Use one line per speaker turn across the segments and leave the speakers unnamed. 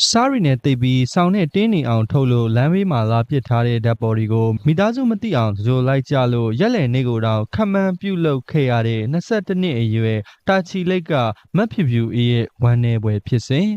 စားရီနဲ့တိတ်ပြီးဆောင်းနဲ့တင်းနေအောင်ထုတ်လို့လမ်းဘေးမှာလာပစ်ထားတဲ့ဓာတ်ပေါ်တွေကိုမိသားစုမသိအောင်ကြိုလိုက်ကြလို့ရက်လည်နေကိုတောင်ခမန်းပြုတ်လုခဲ့ရတဲ့22နှစ်အရွယ်တာချီလိတ်ကမတ်ဖြူဖြူအေးရဲ့ဝမ်းနေပွဲဖြစ်စဉ်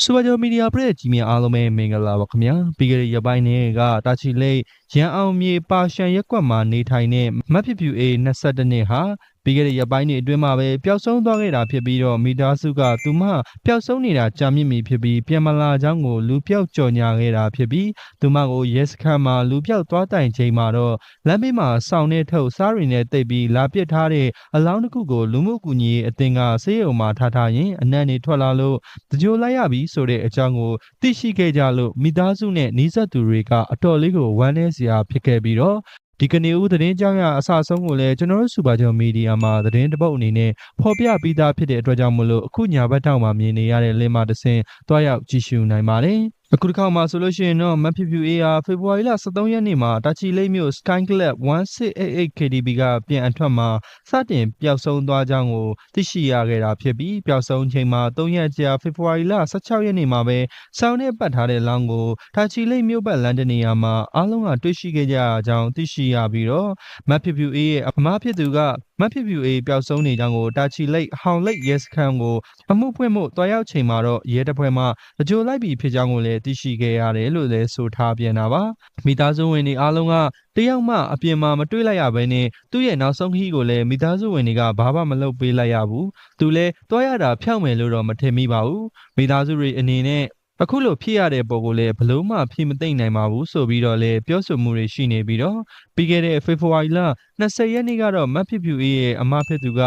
စူပါဂျိုမီဒီယာပရိသတ်ကြီးများအားလုံးပဲမင်္ဂလာပါခင်ဗျာပြီးခဲ့တဲ့ရက်ပိုင်းတွေကတာချီလိတ်ရန်အောင်မြေပါရှန်ရက်ကွက်မှာနေထိုင်တဲ့မတ်ဖြူဖြူအေး22နှစ်ဟာပြီးခဲ့တဲ့ရက်ပိုင်းတွေအတွင်းမှာပဲပျောက်ဆုံးသွားခဲ့တာဖြစ်ပြီးတော့မိသားစုကသူမပျောက်ဆုံးနေတာကြာမြင့်ပြီဖြစ်ပြီးပြန်မလာကြောင်းကိုလူပျောက်ကြော်ညာခဲ့တာဖြစ်ပြီးသူမကိုရဲစခန်းမှာလူပျောက်သွားတိုင်ချိန်မှာတော့လမ်းဘေးမှာစောင်းနေထုတ်စားရီနဲ့တိတ်ပြီးလာပစ်ထားတဲ့အလောင်းတစ်ခုကိုလူမှုကူညီရေးအသင်းကဆေးရုံမှာထားရင်အနံ့တွေထွက်လာလို့တကြိုလိုက်ရပြီဆိုတဲ့အကြောင်းကိုသိရှိခဲ့ကြလို့မိသားစုနဲ့နှီးစပ်သူတွေကအတော်လေးကိုဝမ်းနည်းစရာဖြစ်ခဲ့ပြီးတော့ဒီကနေ့ဦးသတင်းကြောင်းရအစဆုံးကိုလည်းကျွန်တော်တို့စူပါဂျုံမီဒီယာမှာသတင်းတပုတ်အနေနဲ့ဖော်ပြပြီးသားဖြစ်တဲ့အတွက်ကြောင့်မလို့အခုညာဘက်ထောက်မှာမြင်နေရတဲ့လင်းမတဆင်တွားရောက်ကြည့်ရှုနိုင်ပါတယ်အခုတစ်ခါမှဆိုလို့ရှိရင်တော့မတ်ဖြူဖြူအေးဟာဖေဖော်ဝါရီလ23ရက်နေ့မှာတာချီလိတ်မြို့ Sky Club 1688 KTV ကပြန်အထွက်မှာစတင်ပျောက်ဆုံးသွားကြောင်းကိုသိရှိရခဲ့တာဖြစ်ပြီးပျောက်ဆုံးချိန်မှာ3ရက်ကြာဖေဖော်ဝါရီလ16ရက်နေ့မှာပဲစောင်းနဲ့ပတ်ထားတဲ့လောင်းကိုတာချီလိတ်မြို့ပတ်လမ်းတနေရာမှာအားလုံးကတွေ့ရှိခဲ့ကြကြောင်းသိရှိရပြီးတော့မတ်ဖြူဖြူအေးရဲ့အမားဖြစ်သူကမတ်ဖြူဖြူအေးပျောက်ဆုံးနေကြောင်းကိုတာချီလိတ်ဟောင်လိတ်ရဲစခန်းကိုအမှုဖွင့်မှုတွားရောက်ချိန်မှာတော့ရဲတပ်ဖွဲ့မှအကြိုလိုက်ပြီးဖြစ်ကြောင်းကိုလည်းသိရှိခဲ့ရတယ်လို့လည်းဆိုထားပြန်တာပါမိသားစုဝင်တွေအားလုံးကတယောက်မှအပြင်မှာမတွေ့လိုက်ရဘဲနဲ့သူ့ရဲ့နောက်ဆုံးခီးကိုလည်းမိသားစုဝင်တွေကဘာမှမလုပ်ပေးလိုက်ရဘူးသူလည်းတွားရတာဖြောက်မယ်လို့တော့မထင်မိပါဘူးမိသားစုတွေအနေနဲ့အခုလိုဖြစ်ရတဲ့ပုံကိုလည်းဘလို့မှဖြေမသိမ့်နိုင်ပါဘူးဆိုပြီးတော့လည်းပြောဆိုမှုတွေရှိနေပြီးတော့ပြီးခဲ့တဲ့ဖေဖော်ဝါရီလ20ရက်နေ့ကတော့မတ်ဖြူဖြူအေးရဲ့အမဖြစ်သူက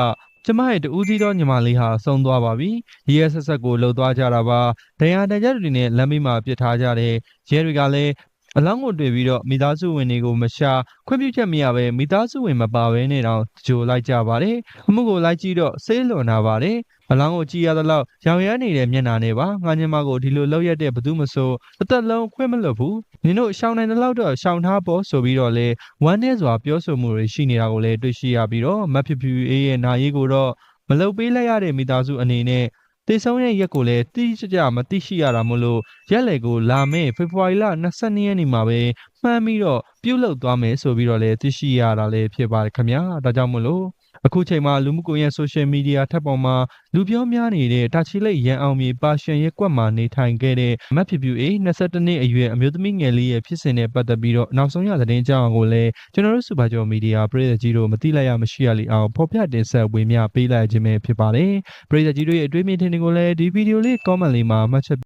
ကျမရဲ့တူးသီးသောညီမလေးဟာဆုံးသွားပါပြီ။ရဲဆက်ဆက်ကိုလှုပ်သွားကြတာပါ။ဒဏ်ရာတန်ကြတွေနဲ့လမ်းဘေးမှာပြစ်ထားကြတဲ့ရဲတွေကလည်းအလောင်းကိုတွေ့ပြီးတော့မိသားစုဝင်တွေကိုမရှာခွင့်ပြုချက်မရဘဲမိသားစုဝင်မပါဘဲနဲ့တော့ကြိုလိုက်ကြပါတယ်။အမှုကိုလိုက်ကြည့်တော့ဆေးလွန်လာပါတယ်။အလောင်းကိုကြည့်ရသလောက်ရောင်ရမ်းနေတဲ့မျက်နှာနဲ့ပါငါညမကိုဒီလိုလောက်ရတဲ့ဘသူမဆိုအသက်လုံးခွင့်မလွတ်ဘူး။နင်တို့ရှောင်းနိုင်တဲ့လောက်တော့ရှောင်းထားဖို့ဆိုပြီးတော့လေဝမ်းနဲ့စွာပြောဆိုမှုတွေရှိနေတာကိုလည်းတွေ့ရှိရပြီးတော့မတ်ဖြူဖြူအေးရဲ့နာရေးကိုတော့မလုပ်ပေးလိုက်ရတဲ့မိသားစုအနေနဲ့တေဆုံးရဲ့ရက်ကိုလည်းတိကျကျမသိရှိရတာမို့လို့ရက်လေကိုလာမယ့်ဖေဖော်ဝါရီလ22ရက်နေ့မှာပဲမှန်းပြီးတော့ပြုတ်လုသွားမယ်ဆိုပြီးတော့လည်းသိရှိရတာလည်းဖြစ်ပါတယ်ခင်ဗျာဒါကြောင့်မို့လို့အခုချိန်မှာလူမှုကွန်ရက်ဆိုရှယ်မီဒီယာထက်ပေါ်မှာလူပြောများနေတဲ့တာချီလိတ်ရန်အောင်မြေပါရှင်ရက်ကွက်မှာနေထိုင်ခဲ့တဲ့မတ်ဖြူဖြူအေး22နှစ်အရွယ်အမျိုးသမီးငယ်လေးရဲ့ဖြစ်စဉ်နဲ့ပတ်သက်ပြီးတော့နောက်ဆုံးရသတင်းကြောင်းကိုလည်းကျွန်တော်တို့စူပါဂျိုမီဒီယာပရိသတ်ကြီးတို့မသိလိုက်ရမရှိရလေအောင်ဖော်ပြတင်ဆက်ဝေမျှပေးလိုက်ခြင်းပဲဖြစ်ပါတယ်ပရိသတ်ကြီးတို့ရဲ့အတွေ့အမြင်ထင်တွေကိုလည်းဒီဗီဒီယိုလေး comment လေးမှာမှတ်ချက်